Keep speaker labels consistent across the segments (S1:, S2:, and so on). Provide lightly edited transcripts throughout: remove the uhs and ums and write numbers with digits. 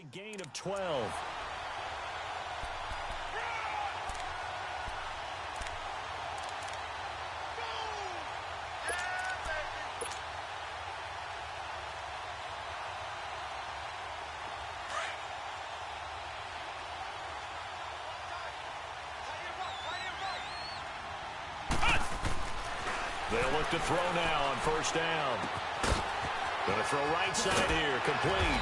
S1: a gain of 12.
S2: They'll look to throw now on first down. Going to throw right side here, complete.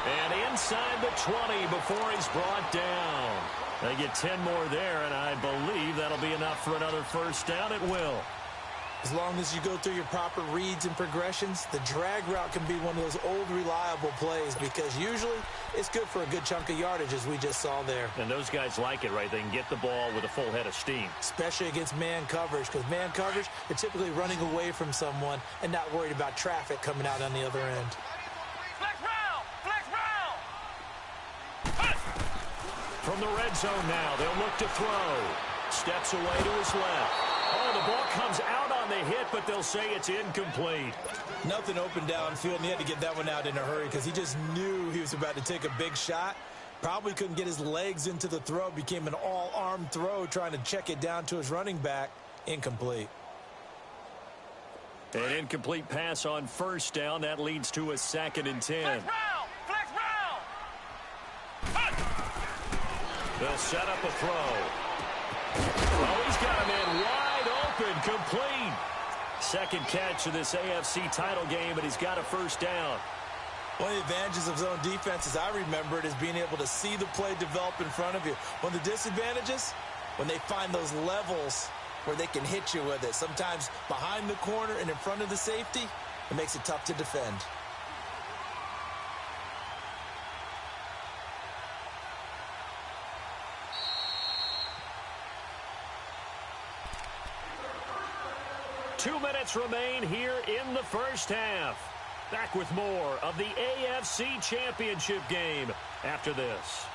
S2: And inside the 20 before he's brought down. They get 10 more there, and I believe that'll be enough for another first down. It will.
S3: As long as you go through your proper reads and progressions, the drag route can be one of those old reliable plays because usually it's good for a good chunk of yardage, as we just saw there.
S2: And those guys like it, right? They can get the ball with a full head of steam.
S3: Especially against man coverage, because man coverage, they're typically running away from someone and not worried about traffic coming out on the other end.
S1: Flex round! Flex round!
S2: From the red zone now, they'll look to throw. Steps away to his left. Oh, the ball comes out on the hit, but they'll say it's incomplete.
S3: Nothing open downfield, and he had to get that one out in a hurry because he just knew he was about to take a big shot. Probably couldn't get his legs into the throw. Became an all-arm throw trying to check it down to his running back. Incomplete.
S2: An incomplete pass on first down. That leads to a 2nd and 10.
S1: Flex round! Flex round!
S2: They'll set up a throw. Oh, he's got a man wide open, complete. Second catch of this AFC title game, but he's got a first down.
S3: One of the advantages of zone defense, as I remember it, is being able to see the play develop in front of you. One of the disadvantages, when they find those levels where they can hit you with it, sometimes behind the corner and in front of the safety, it makes it tough to defend.
S2: Two minutes remain here in the first half. Back with more of the AFC Championship game after this.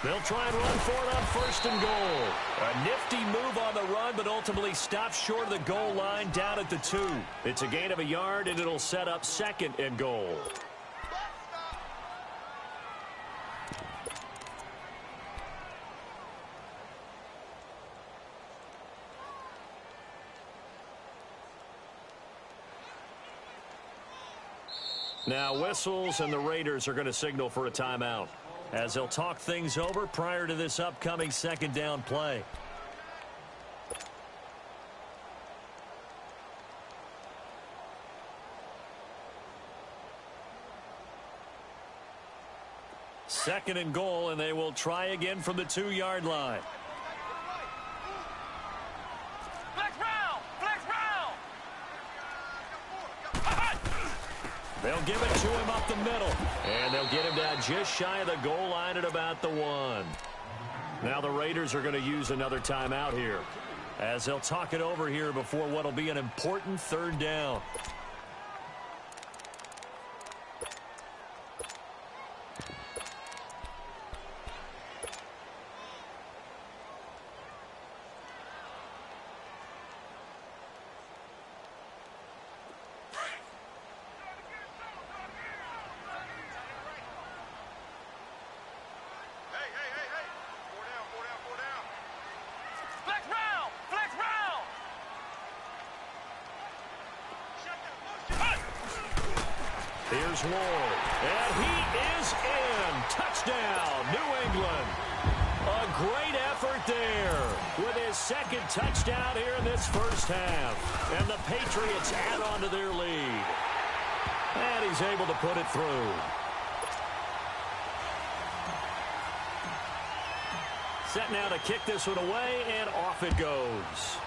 S2: They'll try and run for it on first and goal. A nifty move on the run, but ultimately stops short of the goal line down at the 2. It's a gain of a yard, and it'll set up 2nd and goal. Now whistles, and the Raiders are going to signal for a timeout, as they'll talk things over prior to this upcoming 2nd down play. Second and goal, and they will try again from the 2-yard line. They'll give it to him up the middle. And they'll get him down just shy of the goal line at about the 1. Now the Raiders are going to use another timeout here, as they'll talk it over here before what will be an important 3rd down. Here's Ward, and he is in. Touchdown, New England. A great effort there with his 2nd touchdown here in this first half. And the Patriots add on to their lead. And he's able to put it through. Set now to kick this one away, and off it goes.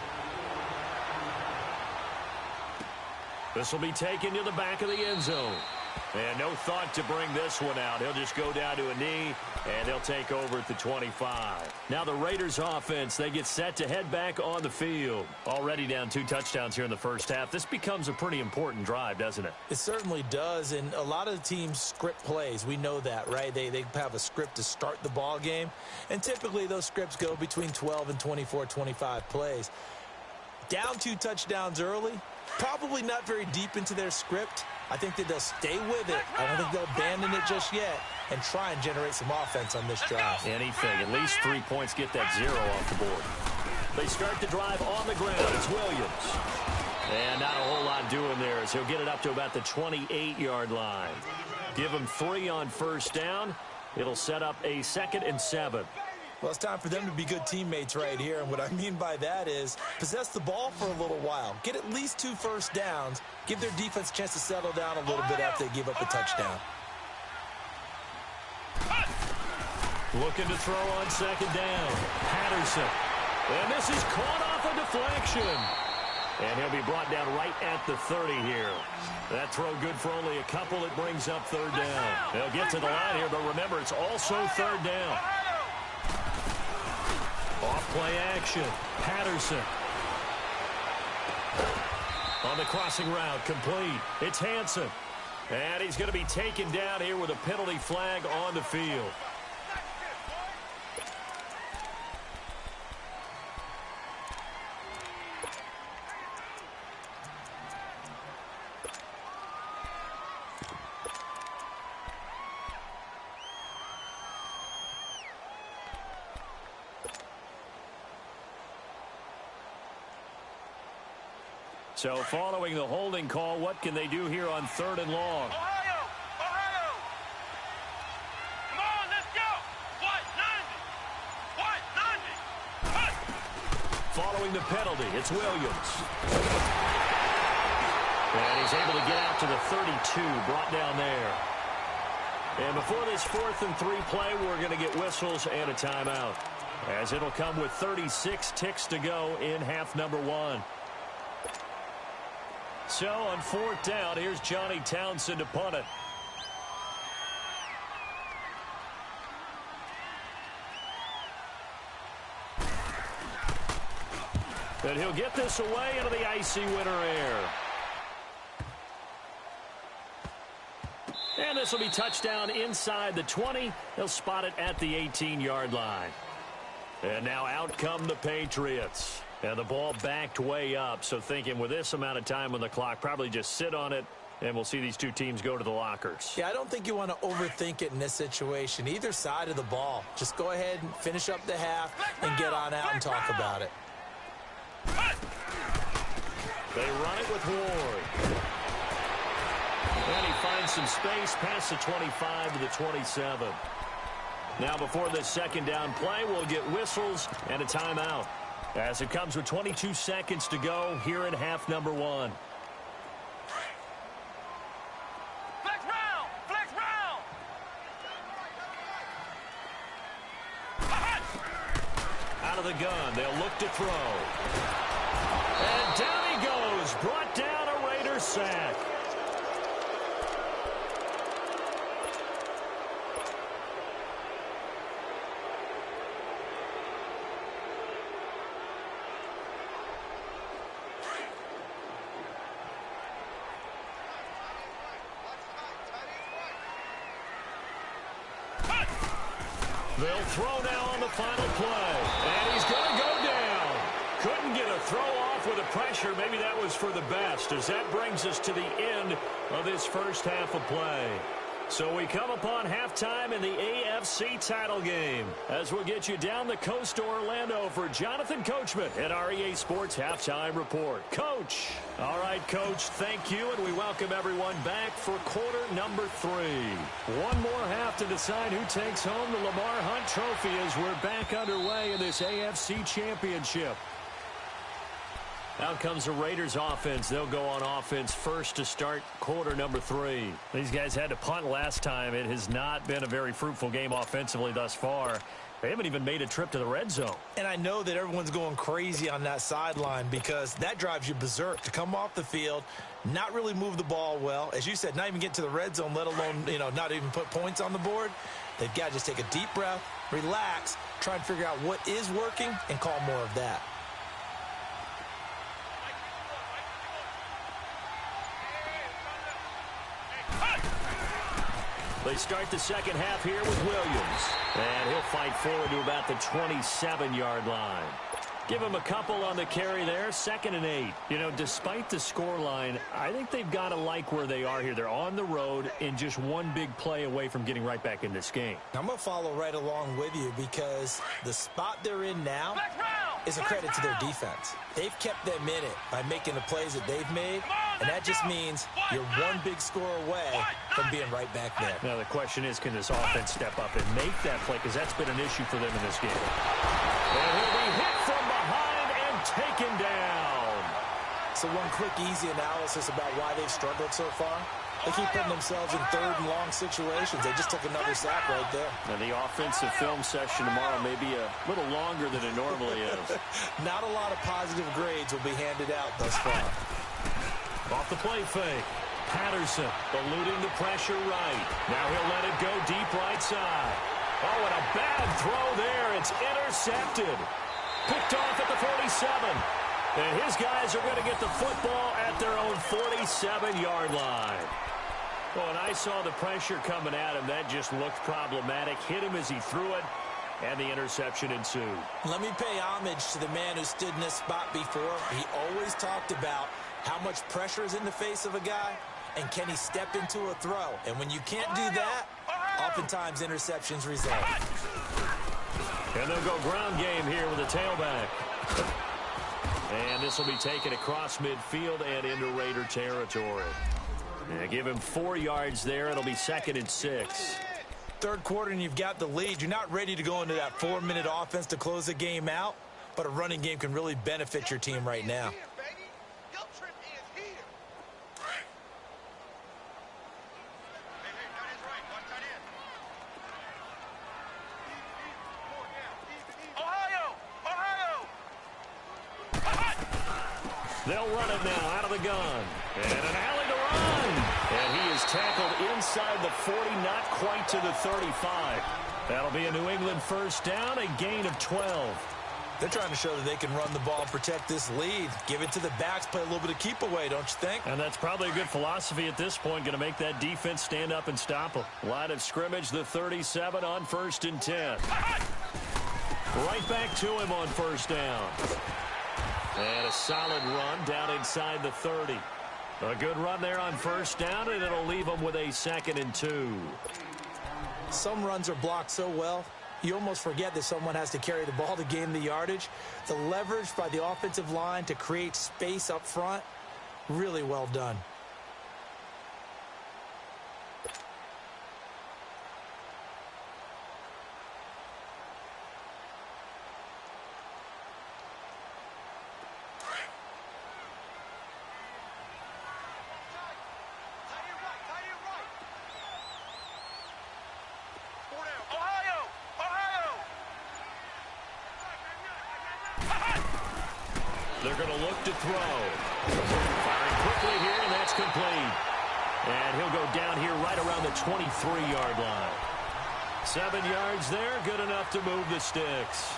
S2: This will be taken to the back of the end zone. And no thought to bring this one out. He'll just go down to a knee, and they'll take over at the 25. Now the Raiders offense, they get set to head back on the field. Already down 2 touchdowns here in the first half. This becomes a pretty important drive, doesn't it?
S3: It certainly does, and a lot of the teams script plays. We know that, right? They have a script to start the ball game, and typically those scripts go between 12 and 24, 25 plays. Down 2 touchdowns early, probably not very deep into their script. I think that they'll stay with it. I don't think they'll abandon it just yet and try and generate some offense on this drive.
S2: Anything. At least 3 points, get that 0 off the board. They start the drive on the ground. It's Williams. And not a whole lot doing there as he'll get it up to about the 28-yard line. Give him 3 on first down. It'll set up a 2nd and 7.
S3: Well, it's time for them to be good teammates right here. And what I mean by that is possess the ball for a little while. Get at least 2 first downs. Give their defense a chance to settle down a little bit after they give up a touchdown.
S2: Looking to throw on 2nd down. Patterson. And this is caught off a deflection. And he'll be brought down right at the 30 here. That throw good for only a couple. It brings up 3rd down. They'll get to the line here, but remember, it's also 3rd down. Off-play action. Patterson. On the crossing route, complete. It's Hansen. And he's going to be taken down here with a penalty flag on the field. So following the holding call, what can they do here on 3rd and long?
S1: Ohio! Ohio! Come on, let's go! What? 90!
S2: Following the penalty, it's Williams. And he's able to get out to the 32, brought down there. And before this 4th and 3 play, we're going to get whistles and a timeout, as it'll come with 36 ticks to go in half number 1. So on 4th down, here's Johnny Townsend to punt it. And he'll get this away into the icy winter air. And this will be touchdown inside the 20. They'll spot it at the 18-yard line. And now out come the Patriots. And the ball backed way up, so thinking with this amount of time on the clock, probably just sit on it, and we'll see these 2 teams go to the lockers.
S3: Yeah, I don't think you want to overthink it in this situation. Either side of the ball. Just go ahead and finish up the half and get on out and talk about it.
S2: They run it with Ward. And he finds some space past the 25 to the 27. Now before this 2nd down play, we'll get whistles and a timeout, as it comes with 22 seconds to go here in half number 1.
S1: Flex round! Flex round!
S2: Out of the gun, they'll look to throw. And down he goes, brought down a Raider sack. They'll throw now on the final play. And he's going to go down. Couldn't get a throw off with the pressure. Maybe that was for the best, as that brings us to the end of this first half of play. So we come upon halftime in the AFC title game, as we'll get you down the coast to Orlando for Jonathan Coachman at our EA Sports Halftime Report. Coach. All right, Coach, thank you, and we welcome everyone back for quarter number 3. One more half to decide who takes home the Lamar Hunt Trophy as we're back underway in this AFC Championship. Out comes the Raiders offense. They'll go on offense first to start quarter number 3. These guys had to punt last time. It has not been a very fruitful game offensively thus far. They haven't even made a trip to the red zone.
S3: And I know that everyone's going crazy on that sideline because that drives you berserk to come off the field, not really move the ball well. As you said, not even get to the red zone, let alone, not even put points on the board. They've got to just take a deep breath, relax, try and figure out what is working and call more of that.
S2: They start the second half here with Williams. And he'll fight forward to about the 27-yard line. Give him a couple on the carry there, 2nd and 8. Despite the scoreline, I think they've got to like where they are here. They're on the road and just one big play away from getting right back in this game.
S3: I'm going to follow right along with you because the spot they're in now is a credit to their defense. They've kept them in it by making the plays that they've made, and that just means you're one big score away from being right back there.
S2: Now, the question is, can this offense step up and make that play? Because that's been an issue for them in this game. And he'll be hit from behind and taken down.
S3: So one quick, easy analysis about why they've struggled so far. They keep putting themselves in 3rd and long situations. They just took another sack right there.
S2: Now, the offensive film session tomorrow may be a little longer than it normally is.
S3: Not a lot of positive grades will be handed out thus far.
S2: Off the play fake. Patterson eluding the pressure right. Now he'll let it go deep right side. Oh, and a bad throw there. It's intercepted. Picked off at the 47. And his guys are going to get the football at their own 47-yard line. Well, and I saw the pressure coming at him. That just looked problematic. Hit him as he threw it, and the interception ensued.
S3: Let me pay homage to the man who stood in this spot before. He always talked about how much pressure is in the face of a guy, and can he step into a throw? And when you can't do that, oftentimes interceptions result.
S2: And they'll go ground game here with a tailback. And this will be taken across midfield and into Raider territory. Yeah, give him 4 yards there. It'll be 2nd and 6.
S3: 3rd quarter and you've got the lead. You're not ready to go into that 4-minute offense to close the game out, but a running game can really benefit your team right now.
S2: They'll run it now out of the gun. And an alley to run. And he is tackled inside the 40, not quite to the 35. That'll be a New England first down, a gain of 12.
S3: They're trying to show that they can run the ball and protect this lead. Give it to the backs, play a little bit of keep away, don't you think?
S2: And that's probably a good philosophy at this point, going to make that defense stand up and stop them. Line of scrimmage, the 37 on 1st and 10. Right back to him on first down. And a solid run down inside the 30. A good run there on first down, and it'll leave them with a 2nd and 2.
S3: Some runs are blocked so well, you almost forget that someone has to carry the ball to gain the yardage. The leverage by the offensive line to create space up front, really well done.
S2: They're going to look to throw. Firing quickly here, and that's complete. And he'll go down here right around the 23-yard line. 7 yards there, good enough to move the sticks.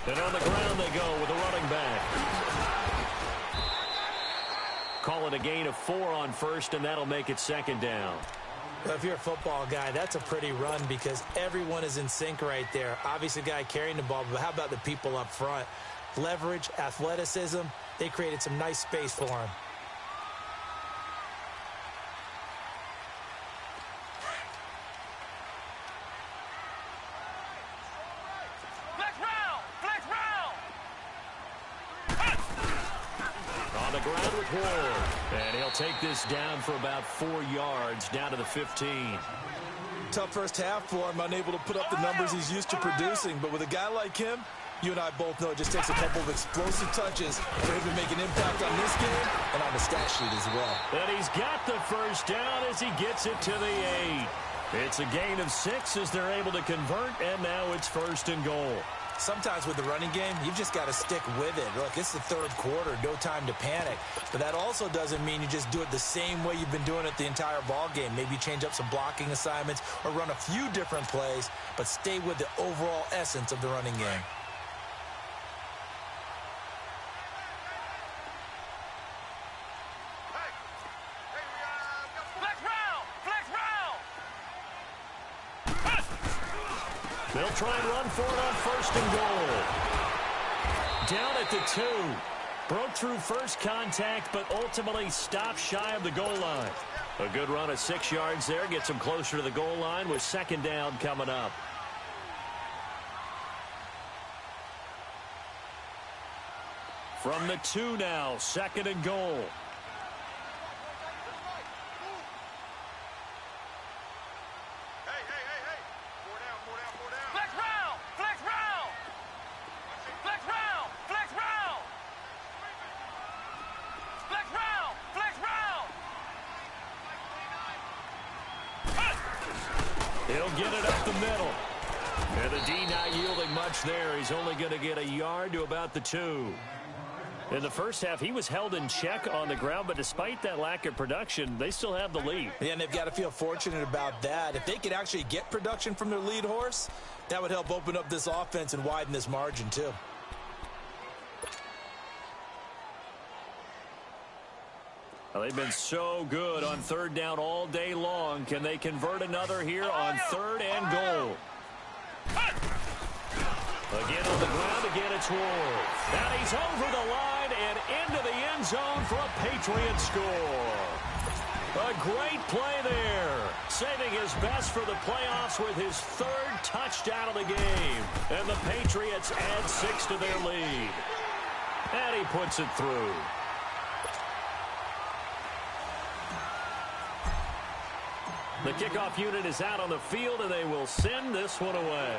S2: And on the ground they go with a running back. Call it a gain of 4 on first, and that'll make it 2nd down.
S3: Well, if you're a football guy, that's a pretty run because everyone is in sync right there. Obviously, the guy carrying the ball, but how about the people up front? leverage, athleticism. They created some nice space for him.
S1: Flex round! Flex round!
S2: On the ground with Ward. And he'll take this down for about 4 yards, down to the 15.
S3: Tough first half for him, unable to put up the numbers he's used to producing. But with a guy like him, you and I both know it just takes a couple of explosive touches for him to make an impact on this game and on the stat sheet as well.
S2: And he's got the first down as he gets it to the 8. It's a gain of 6 as they're able to convert, and now it's 1st and goal.
S3: Sometimes with the running game, you've just got to stick with it. Look, it's the third quarter, no time to panic. But that also doesn't mean you just do it the same way you've been doing it the entire ball game. Maybe change up some blocking assignments or run a few different plays, but stay with the overall essence of the running game.
S1: Flex round! Flex round!
S2: They'll try and run for it on 1st and goal. Down at the 2. Broke through first contact, but ultimately stopped shy of the goal line. A good run of 6 yards there. Gets them closer to the goal line with 2nd down coming up. From the 2 now, 2nd and goal.
S1: Flex round! Flex round! Flex round! Flex round! Flex round! Flex round!
S2: He'll get it up the middle. And the D not yielding much there. He's only going to get a yard to about the 2. In the first half, he was held in check on the ground, but despite that lack of production, they still have the lead.
S3: Yeah, and they've got to feel fortunate about that. If they could actually get production from their lead horse, that would help open up this offense and widen this margin too.
S2: Well, they've been so good on 3rd down all day long. Can they convert another here on 3rd and goal? Again on the ground, again it's Ward. And he's over the line and into the end zone for a Patriot score. A great play there. Saving his best for the playoffs with his 3rd touchdown of the game. And the Patriots add 6 to their lead. And he puts it through. The kickoff unit is out on the field, and they will send this one away.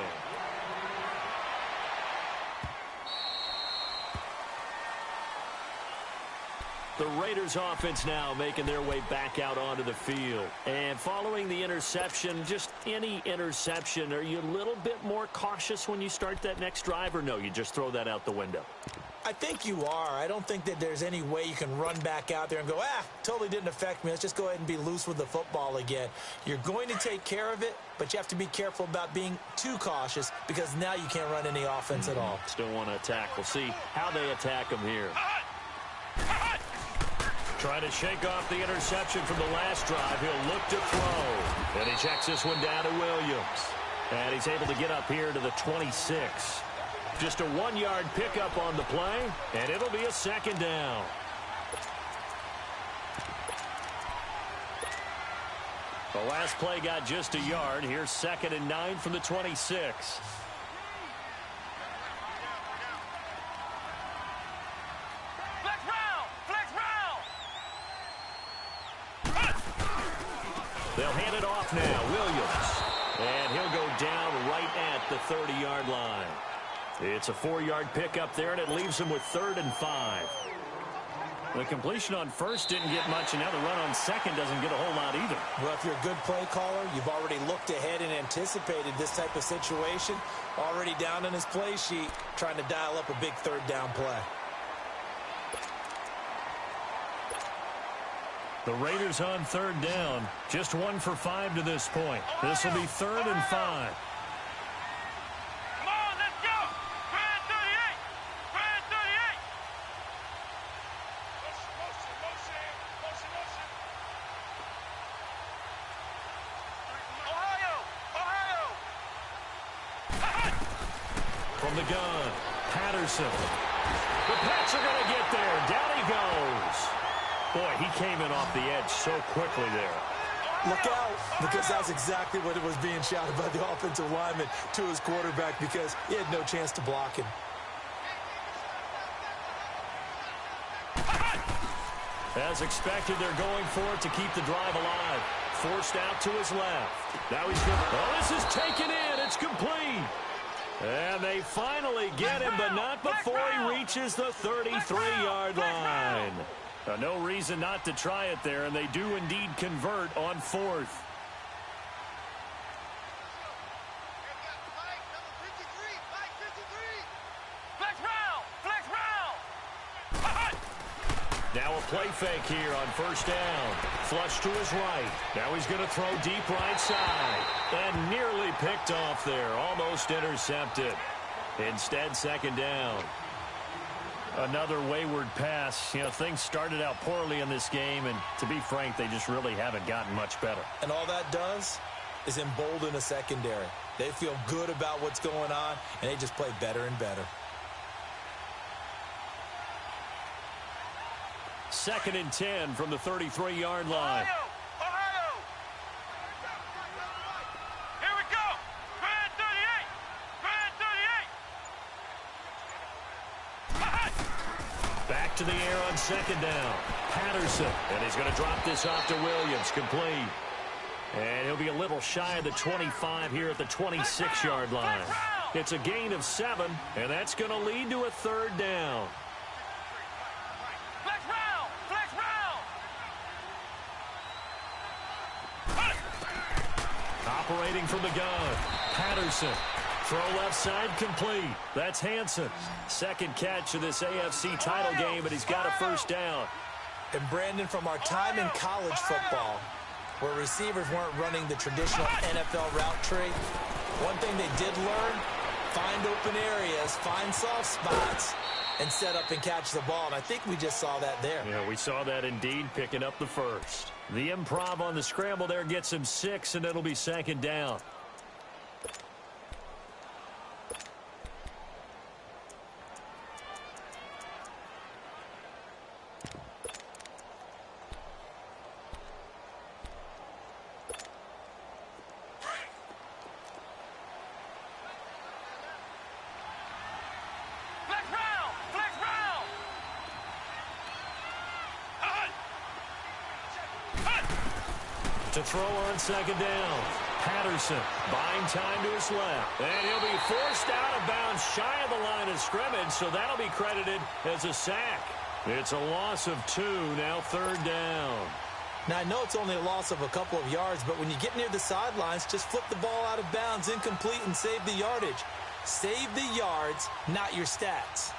S2: The Raiders offense now making their way back out onto the field. And following the interception, just any interception, are you a little bit more cautious when you start that next drive, or no, you just throw that out the window?
S3: I think you are. I don't think that there's any way you can run back out there and go, totally didn't affect me. Let's just go ahead and be loose with the football again. You're going to take care of it, but you have to be careful about being too cautious because now you can't run any offense at all.
S2: Still want to attack. We'll see how they attack them here. Trying to shake off the interception from the last drive. He'll look to throw. And he checks this one down to Williams. And he's able to get up here to the 26. Just a 1-yard pickup on the play, and it'll be a 2nd down. The last play got just a yard. Here's 2nd and 9 from the 26. They'll hand it off now. Williams. And he'll go down right at the 30-yard line. It's a 4-yard pickup there, and it leaves him with 3rd and 5. The completion on 1st didn't get much, and now the run on 2nd doesn't get a whole lot either.
S3: Well, if you're a good play caller, you've already looked ahead and anticipated this type of situation. Already down in his play sheet, trying to dial up a big 3rd down play.
S2: The Raiders on 3rd down. Just 1 for 5 to this point. This will be 3rd and 5.
S1: Come on, let's go! Grand 38! Grand 38! Ohio!
S2: From the gun, Patterson. The Pats are going to get there. Down he goes. Boy, he came in off the edge so quickly there.
S3: Look out, because that's exactly what it was being shouted by the offensive lineman to his quarterback, because he had no chance to block him.
S2: As expected, they're going for it to keep the drive alive. Forced out to his left. Now he's going to... Oh, this is taken in. It's complete. And they finally get him, but not before he reaches the 33-yard line. No reason not to try it there, and they do indeed convert on fourth. Now a play fake here on first down. Flush to his right. Now he's going to throw deep right side. And nearly picked off there. Almost intercepted. Instead, second down. Another wayward pass. You know, things started out poorly in this game, and to be frank, they just really haven't gotten much better.
S3: And all that does is embolden a secondary. They feel good about what's going on, and they just play better and better.
S2: Second and 10 from the 33-yard line.
S1: Ohio! Here we go! Grand 38! Grand 38!
S2: Back to the air on second down. Patterson, and he's going to drop this off to Williams. Complete. And he'll be a little shy of the 25 here at the 26-yard line. It's a gain of 7, and that's going to lead to a third down. Operating from the gun. Patterson. Throw left side complete. That's Hansen. Second catch of this AFC title game, and he's got a first down.
S3: And Brandon, from our time in college football, where receivers weren't running the traditional NFL route tree, one thing they did learn, find open areas, find soft spots, and set up and catch the ball. And I think we just saw that there.
S2: Yeah, we saw that indeed, picking up the first. The improv on the scramble there gets him 6, and it'll be second down. To throw on second down. Patterson buying time to his left. And he'll be forced out of bounds shy of the line of scrimmage, so that'll be credited as a sack. It's a loss of 2, now third down.
S3: Now, I know it's only a loss of a couple of yards, but when you get near the sidelines, just flip the ball out of bounds, incomplete, and save the yardage. Save the yards, not your stats.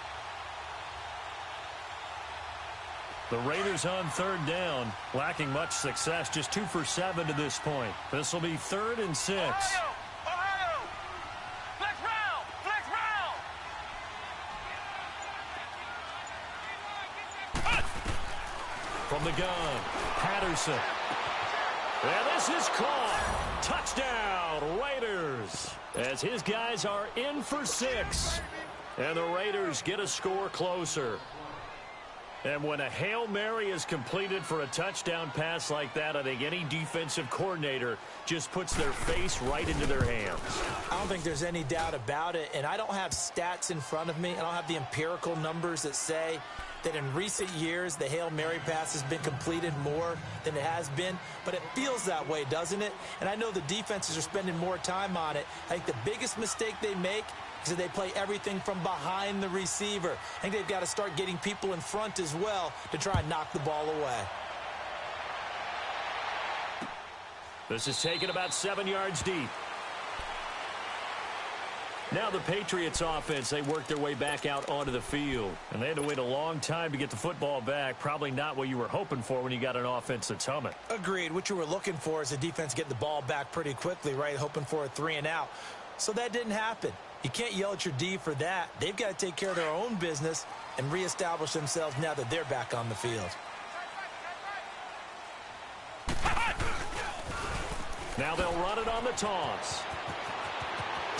S2: The Raiders on third down, lacking much success, just 2 for 7 to this point. This will be 3rd and 6.
S1: Ohio! Flex round! Flex round!
S2: From the gun, Patterson. And this is caught. Touchdown, Raiders. As his guys are in for 6. And the Raiders get a score closer. And when a Hail Mary is completed for a touchdown pass like that, I think any defensive coordinator just puts their face right into their hands.
S3: I don't think there's any doubt about it, and I don't have stats in front of me. I don't have the empirical numbers that say that in recent years the Hail Mary pass has been completed more than it has been, but it feels that way, doesn't it? And I know the defenses are spending more time on it. I think the biggest mistake they make is that they play everything from behind the receiver. I think they've got to start getting people in front as well to try and knock the ball away.
S2: This is taken about 7 yards deep. Now the Patriots offense, they work their way back out onto the field. And they had to wait a long time to get the football back. Probably not what you were hoping for when you got an offense that's humming.
S3: Agreed. What you were looking for is the defense getting the ball back pretty quickly, right? Hoping for a 3 and out. So that didn't happen. You can't yell at your D for that. They've got to take care of their own business and reestablish themselves now that they're back on the field.
S2: Now they'll run it on the toss.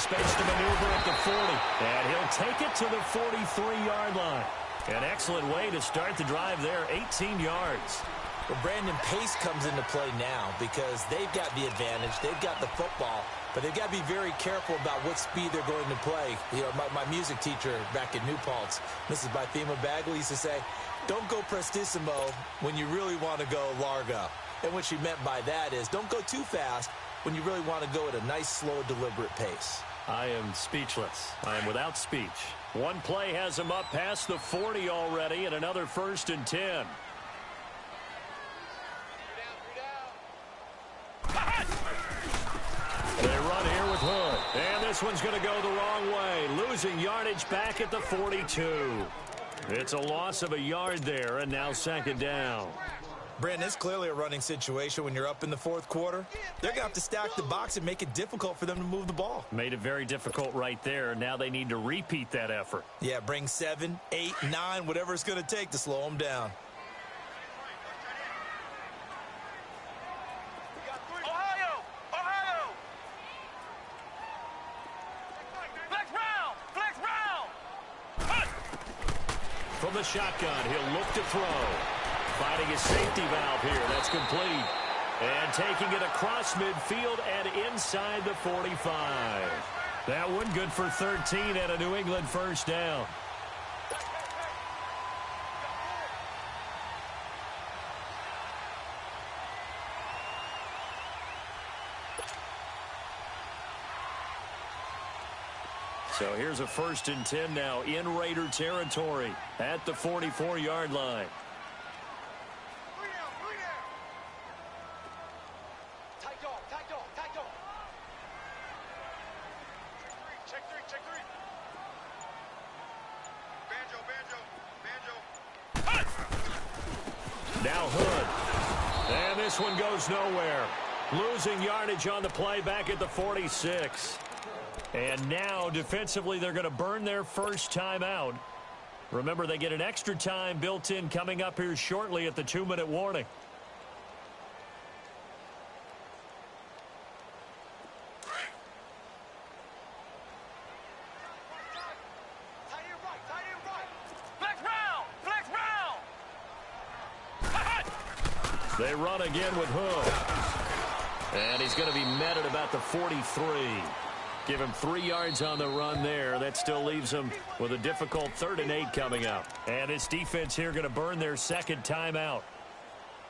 S2: Space to maneuver at the 40. And he'll take it to the 43-yard line. An excellent way to start the drive there, 18 yards.
S3: Well, Brandon, pace comes into play now because they've got the advantage. They've got the football, but they've got to be very careful about what speed they're going to play. You know, my music teacher back in New Paltz, Mrs. Bythema Bagley, used to say, don't go prestissimo when you really want to go largo. And what she meant by that is don't go too fast when you really want to go at a nice, slow, deliberate pace.
S2: I am speechless. I am without speech. One play has him up past the 40 already, and another 1st and 10. They run here with Hood. And this one's going to go the wrong way. Losing yardage back at the 42. It's a loss of a yard there, and now 2nd down.
S3: Brandon, it's clearly a running situation when you're up in the 4th quarter. They're going to have to stack the box and make it difficult for them to move the ball.
S2: Made it very difficult right there. Now they need to repeat that effort.
S3: Yeah, bring 7, 8, 9, whatever it's going to take to slow them down.
S2: From the shotgun, he'll look to throw. Finding his safety valve here. That's complete. And taking it across midfield and inside the 45. That one good for 13 and a New England 1st down. So here's a 1st and 10 now in Raider territory at the 44-yard line. Now Hood. And this one goes nowhere. Losing yardage on the play back at the 46. And now, defensively, they're going to burn their first timeout. Remember, they get an extra time built in coming up here shortly at the 2-minute warning. They run again with Hood. And he's going to be met at about the 43. Give him 3 yards on the run there. That still leaves him with a difficult 3rd and 8 coming up. And this defense here going to burn their 2nd timeout.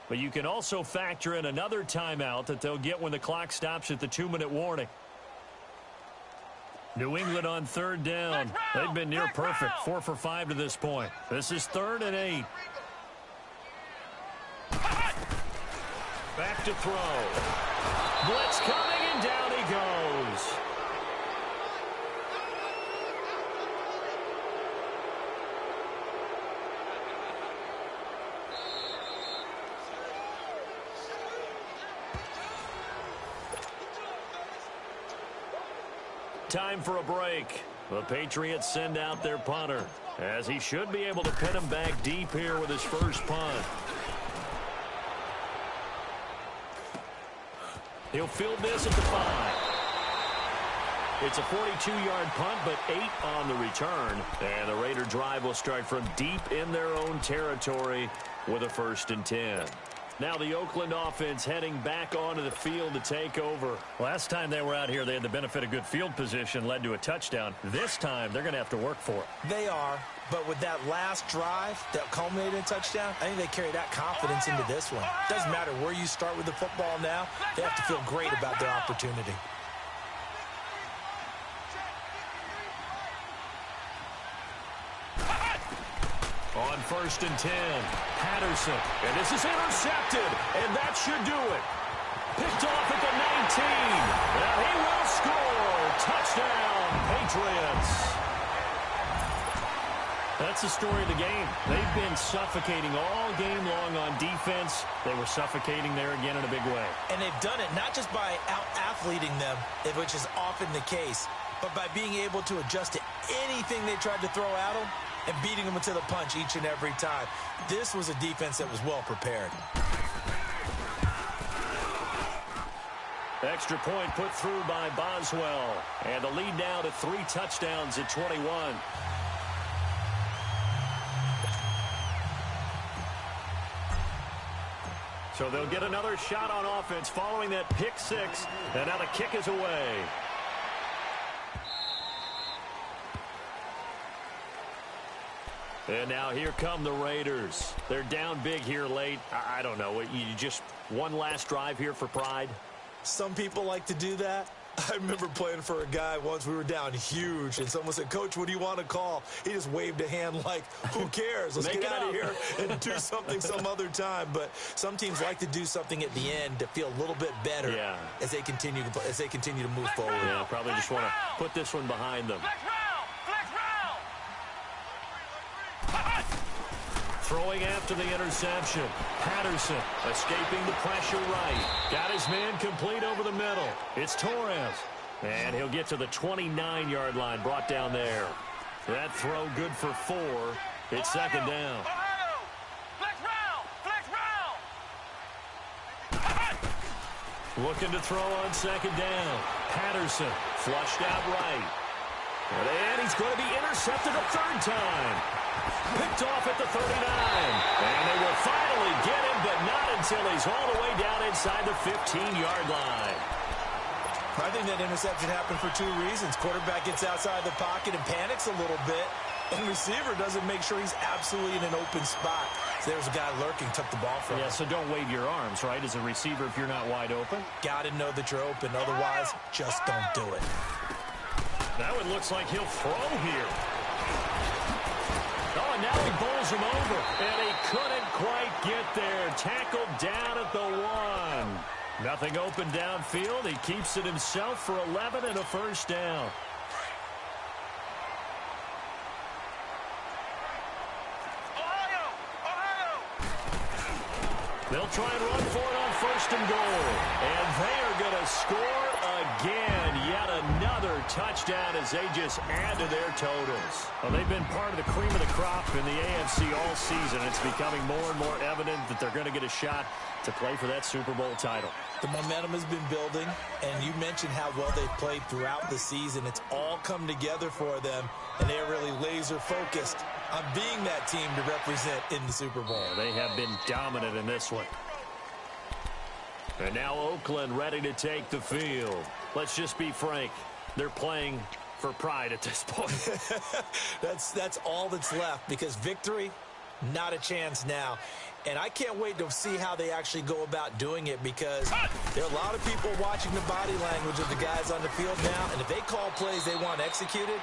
S2: But you can also factor in another timeout that they'll get when the clock stops at the 2-minute warning. New England on 3rd down. They've been near perfect. 4 for 5 to this point. This is 3rd and 8. Back to throw. Blitz coming, and down he goes. Time for a break. The Patriots send out their punter, as he should be able to pin him back deep here with his first punt. He'll field this at the 5. It's a 42-yard punt, but 8 on the return. And the Raider drive will start from deep in their own territory with a 1st and 10. Now the Oakland offense heading back onto the field to take over. Last time they were out here, they had the benefit of good field position, led to a touchdown. This time, they're going to have to work for it.
S3: They are, but with that last drive that culminated in a touchdown, I think they carry that confidence into this one. Doesn't matter where you start with the football now, they have to feel great about their opportunity.
S2: On 1st and 10, Patterson. And this is intercepted, and that should do it. Picked off at the 19. And he will score. Touchdown, Patriots. That's the story of the game. They've been suffocating all game long on defense. They were suffocating there again in a big way.
S3: And they've done it not just by out-athleting them, which is often the case, but by being able to adjust to anything they tried to throw at them and beating them to the punch each and every time. This was a defense that was well prepared.
S2: Extra point put through by Boswell. And the lead now to 3 touchdowns at 21. So they'll get another shot on offense following that pick 6. And now the kick is away. And now here come the Raiders. They're down big here late. I don't know. You just one last drive here for pride?
S3: Some people like to do that. I remember playing for a guy once. We were down huge, and someone said, "Coach, what do you want to call?" He just waved a hand like, who cares? Let's get out of here and do something some other time. But some teams like to do something at the end to feel a little bit better as they continue to move forward.
S2: Yeah, probably just want to put this one behind them. Throwing after the interception. Patterson escaping the pressure right. Got his man complete over the middle. It's Torres. And he'll get to the 29-yard line, brought down there. That throw good for 4. It's second down. Looking to throw on second down. Patterson flushed out right. And he's going to be intercepted a third time. Picked off at the 39. And they will finally get him, but not until he's all the way down inside the 15-yard line.
S3: I think that interception happened for 2 reasons. Quarterback gets outside the pocket and panics a little bit. And receiver doesn't make sure he's absolutely in an open spot. So there's a guy lurking, took the ball from him.
S2: Yeah, so don't wave your arms, right, as a receiver if you're not wide open.
S3: Got to know that you're open. Otherwise, just don't do it.
S2: That one looks like he'll throw here. Oh, and now he bowls him over. And he couldn't quite get there. Tackled down at the 1. Nothing open downfield. He keeps it himself for 11 and a first down. They'll try and run for it on first and goal. And they are going to score again. Yet another touchdown as they just add to their totals. Well, they've been part of the cream of the crop in the AFC all season. It's becoming more and more evident that they're going to get a shot to play for that Super Bowl title.
S3: The momentum has been building, and you mentioned how well they've played throughout the season. It's all come together for them, and they're really laser-focused on being that team to represent in the Super Bowl.
S2: Yeah, they have been dominant in this one. And now Oakland ready to take the field. Let's just be frank. They're playing for pride at this point.
S3: That's all that's left, because victory, not a chance now. And I can't wait to see how they actually go about doing it, because there are a lot of people watching the body language of the guys on the field now, and if they call plays they want executed,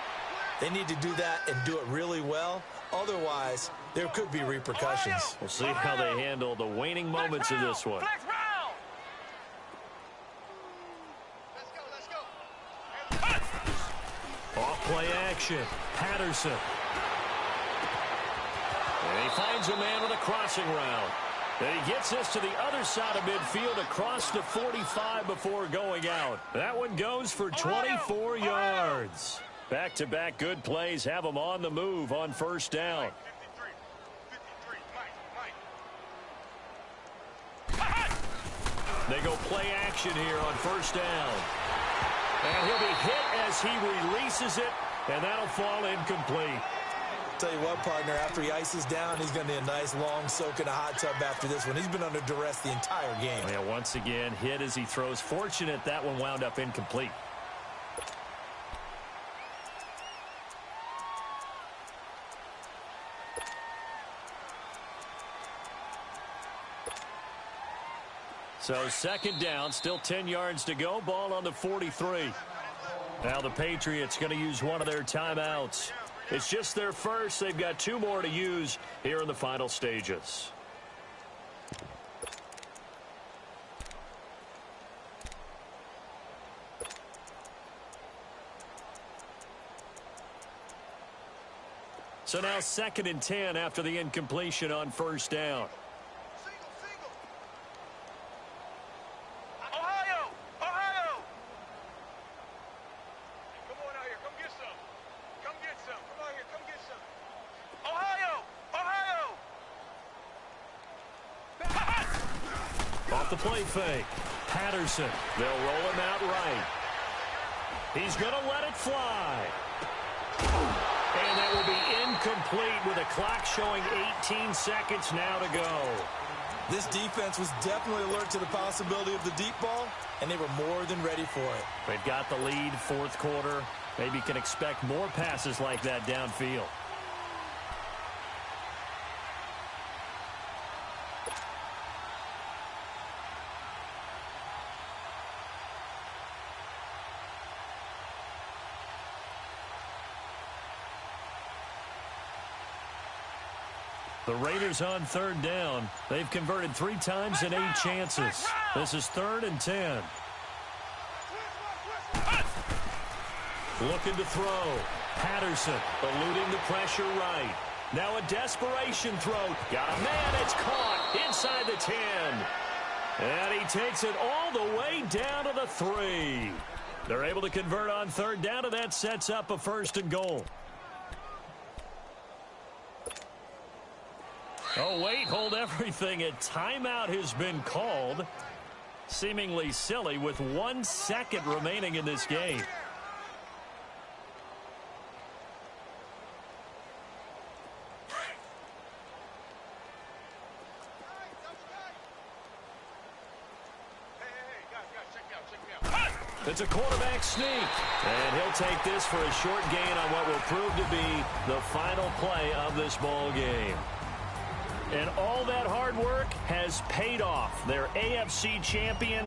S3: they need to do that and do it really well. Otherwise, there could be repercussions.
S2: We'll see how they handle the waning moments of this one. Off play action. Patterson. And he finds a man with a crossing route. And he gets this to the other side of midfield across the 45 before going out. That one goes for 24 yards. Back-to-back good plays have them on the move on first down. They go play action here on first down. And he'll be hit as he releases it, and that'll fall incomplete.
S3: Tell you what, partner, after he ices down, he's going to need a nice long soak in a hot tub after this one. He's been under duress the entire game.
S2: Yeah, once again, hit as he throws. Fortunate that one wound up incomplete. So second down, still 10 yards to go. Ball on the 43. Now the Patriots going to use one of their timeouts. It's just their first. They've got 2 more to use here in the final stages. So now second and 10 after the incompletion on first down. The play fake. Patterson. They'll roll him out right. He's going to let it fly. And that will be incomplete with a clock showing 18 seconds now to go.
S3: This defense was definitely alert to the possibility of the deep ball, and they were more than ready for it.
S2: They've got the lead, fourth quarter. Maybe can expect more passes like that downfield. The Raiders on third down. They've converted 3 times in 8 chances. This is 3rd and 10. Looking to throw. Patterson eluding the pressure right. Now a desperation throw. Got a man. It's caught inside the 10. And he takes it all the way down to the 3. They're able to convert on third down, and that sets up a 1st and goal. Oh, wait, hold everything. A timeout has been called. Seemingly silly with 1 second remaining in this game. It's a quarterback sneak. And he'll take this for a short gain on what will prove to be the final play of this ball game. And all that hard work has paid off. They're AFC champion.